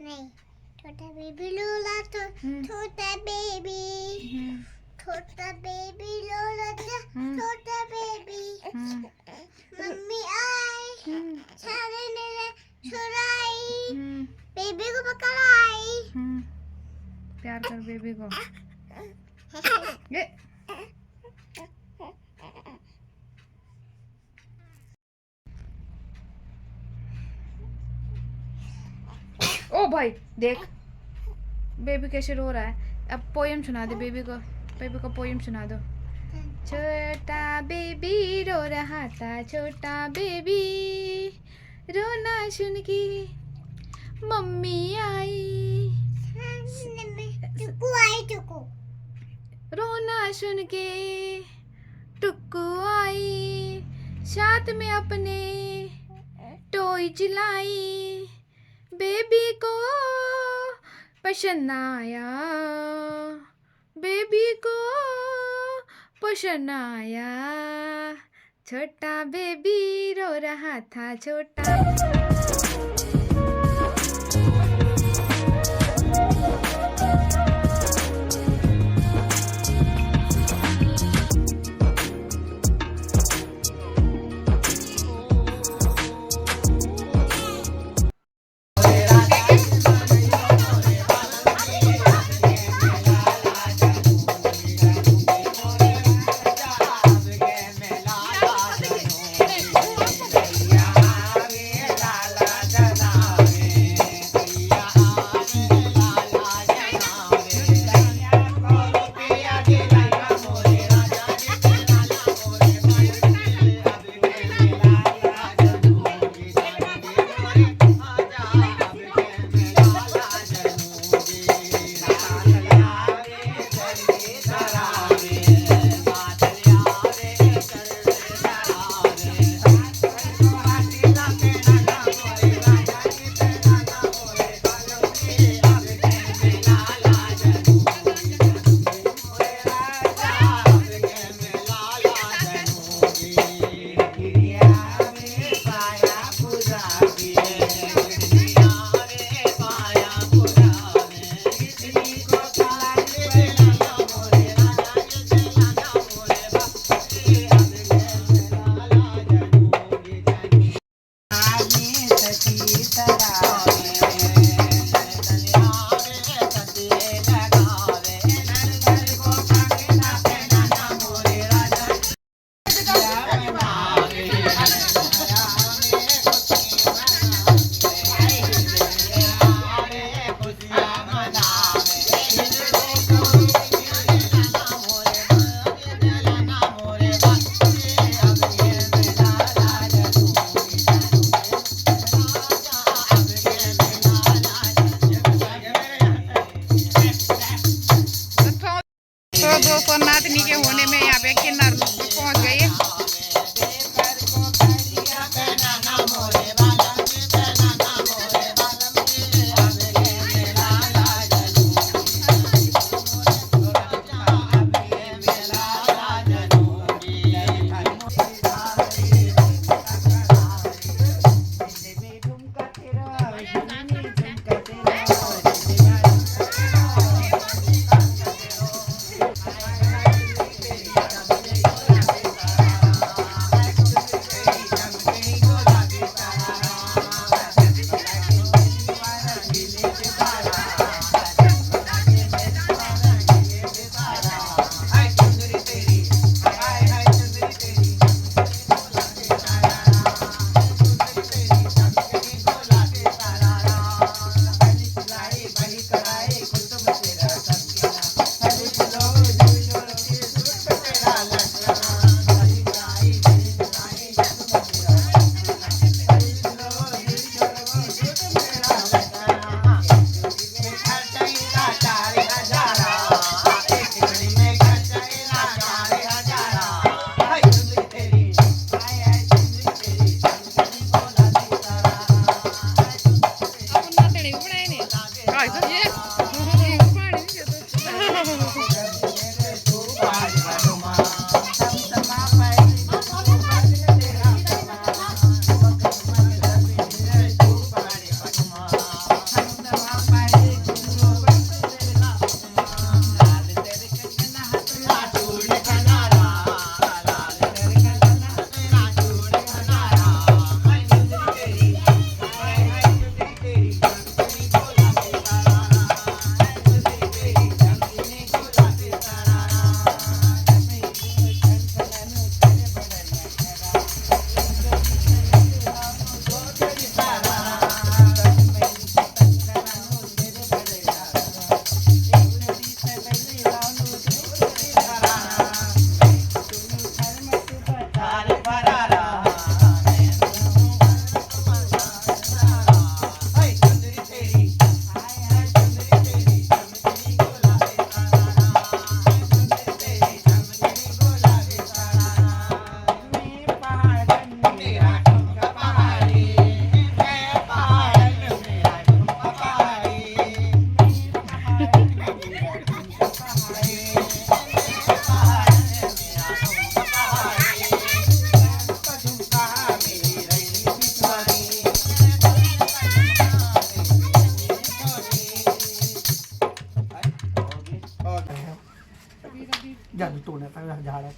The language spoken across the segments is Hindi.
नहीं छोटा बेबी लोला तो छोटा बेबी लोला तो छोटा बेबी। मम्मी आई सारे ने छुड़ाई, बेबी को पकड़ आई। प्यार कर बेबी को। ये ओ भाई देख बेबी कैसे रो रहा है। अब पोयम सुना दे बेबी को पोयम सुना दो। छोटा बेबी रो रहा था, छोटा बेबी रोना सुन के मम्मी आई। टुकु रोना सुन के टुक्कू आई, साथ में अपने टॉय चिल्लाई। बेबी को पसंद आया, बेबी को पसंद आया। छोटा बेबी रो रहा था, छोटा। तो दोस्तों नातनी के होने में यहाँ पे किन्नर पहुँच गई है। जादू तोड़ने पर झाड़ा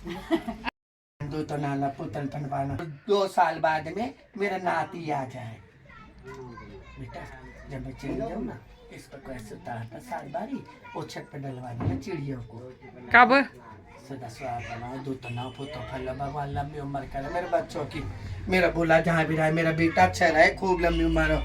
दो तो नाना पुतन पनवाना 2 साल बाद में मेरा नाती आ जाए। बेटा जब मैं चली जाऊँ ना इस पर कैसे उतारता साल बारी वो छत पर डलवा देना चिड़ियों को। कब? सदा स्वाद बनाओ दो तनाव पुतो फल भगवान लंबी उम्र करे मेरे बच्चों की। मेरा बोला जहाँ भी रहे मेरा बेटा अच्छा रहे खूब लंबी उम्र हो।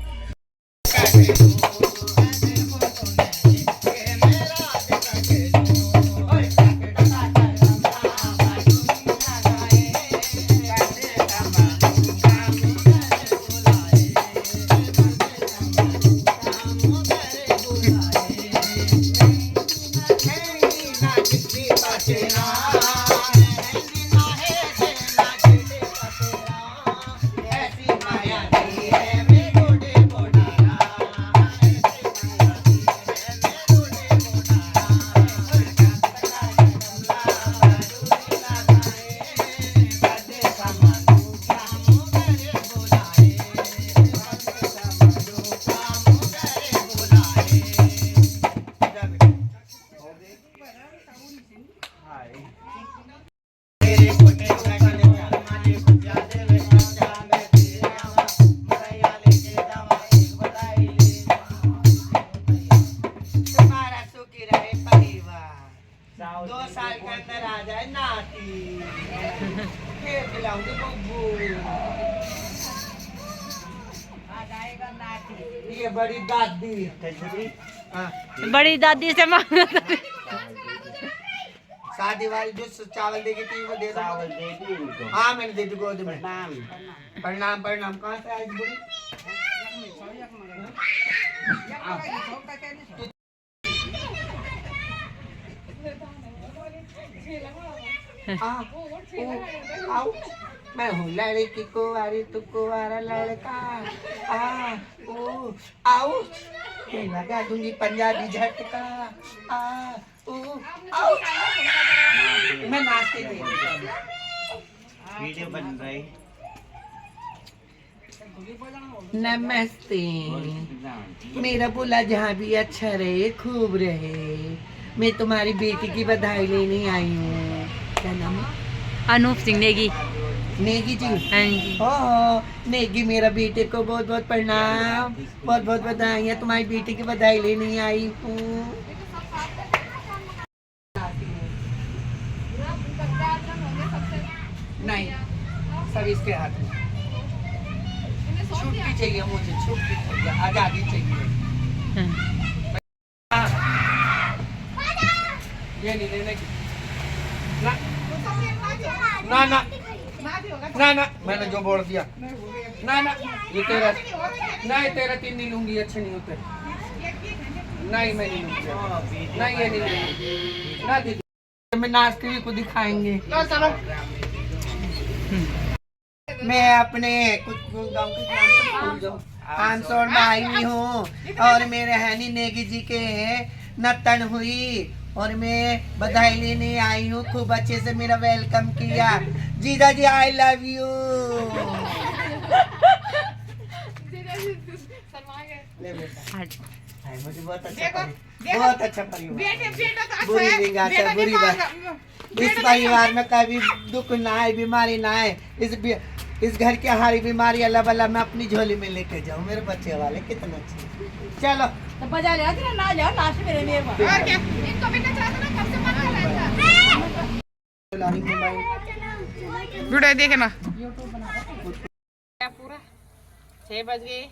ये बड़ी दादी बड़ी दादी से मांगा शादी वाली जो चावल देगी थी वो दे चावल देगी उनको। हाँ मैंने दे दी गोद में। प्रणाम प्रणाम। कहाँ से आई बुढ़ी? आओ मैं हूँ लड़की कुंवारी तू कुंवारा लड़का ओ आओ मैं लगा दूंगी पंजाबी झटका ओ आओ मैं नाचते गई वीडियो बन रही। नमस्ते मेरा बोला जहाँ भी अच्छा रहे खूब रहे। मैं तुम्हारी बेटी की बधाई लेने आई हूँ। क्या नाम है? अनूप सिंह नेगी। नेगी जी। हाँ जी। ओह नेगी मेरा बेटे को बहुत बहुत प्रणाम, बहुत बहुत बधाई। तुम्हारी बेटी की बधाई लेने आई हूँ। नहीं सब इसके हाथ में। छुट्टी चाहिए मुझे, छुट्टी चाहिए, आजादी चाहिए। ये नहीं लेने की ना ना ना ना ना मैंने जो बोल दिया ना ना ये तेरा नहीं, तेरा 3 नहीं लूंगी, अच्छे नहीं होते। नहीं मैं नहीं लूंगी, नहीं ये नहीं लूंगी ना दीदी। मैं नाचते हुए को दिखाएंगे। मैं अपने कुछ गाँव के आमसोड़ में आई हुई हूँ और मेरे हनी नेगी जी के नतन हुई और मैं बधाई लेने आई हूँ। खूब अच्छे से मेरा वेलकम किया। जीजा जी आई लव यू। मुझे बहुत अच्छा परिवार, बुरी निगाह बुरी बात। इस परिवार में कभी दुख ना है, बीमारी ना है। इस घर की हारी बीमारी अल्लाह बल्ला मैं अपनी झोली में लेके जाऊँ। मेरे बच्चे वाले कितना अच्छे। चलो तो बजा ले ना जाओ नाच मेरे लिए। और क्या इनको भी नचा दो ना, कब से मन कर रहा था। वीडियो देखे ना पूरा 6 बज गए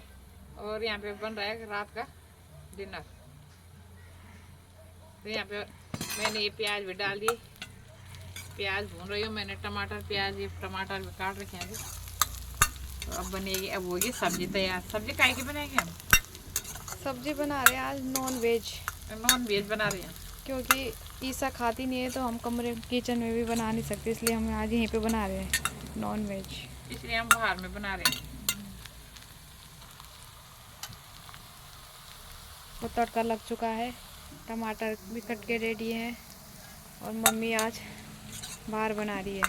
और यहाँ पे बन रहा है रात का डिनर। तो यहाँ पे मैंने ये प्याज भी डाल दिए, प्याज भून रही हूँ मैंने। टमाटर प्याज ये टमाटर भी काट रखे हैं। तो अब बनेगी, अब होगी सब्जी तैयार। सब्जी काहे की बनाएंगे हम? सब्जी बना रहे हैं आज नॉन वेज, बना रहे हैं क्योंकि ईसा खाती नहीं है तो हम कमरे किचन में भी बना नहीं सकते, इसलिए हम आज यहीं पे बना रहे हैं नॉन वेज। इसलिए हम बाहर में बना रहे हैं। वो तड़का लग चुका है, टमाटर भी कट के रेडी है और मम्मी आज बाहर बना रही है।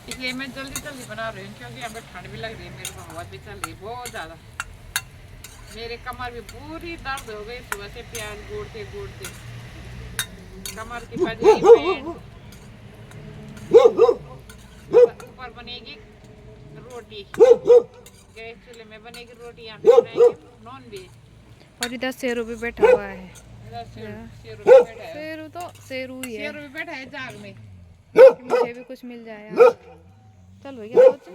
इसलिए मैं जल्दी जल्दी बना रही हूँ क्योंकि यहाँ पे ठंड भी लग रही है, मेरे को हवा भी चल रही है बहुत ज़्यादा। मेरे कमर भी पूरी दर्द हो गई सुबह से प्याज गोड़ते गोड़ते। कमर की बजरी में ऊपर बनेगी रोटी, गैस चूल्हे में बनेगी रोटी। यहाँ पे बनाएंगे नॉन वेज। और इधर शेरू भी बैठा हुआ है। शेरू भी बैठा है, शेरू तो शेरू ही है, शेरू भी बैठा है जाग में। मुझे भी कुछ मिल जाए आज। चल भैया सोच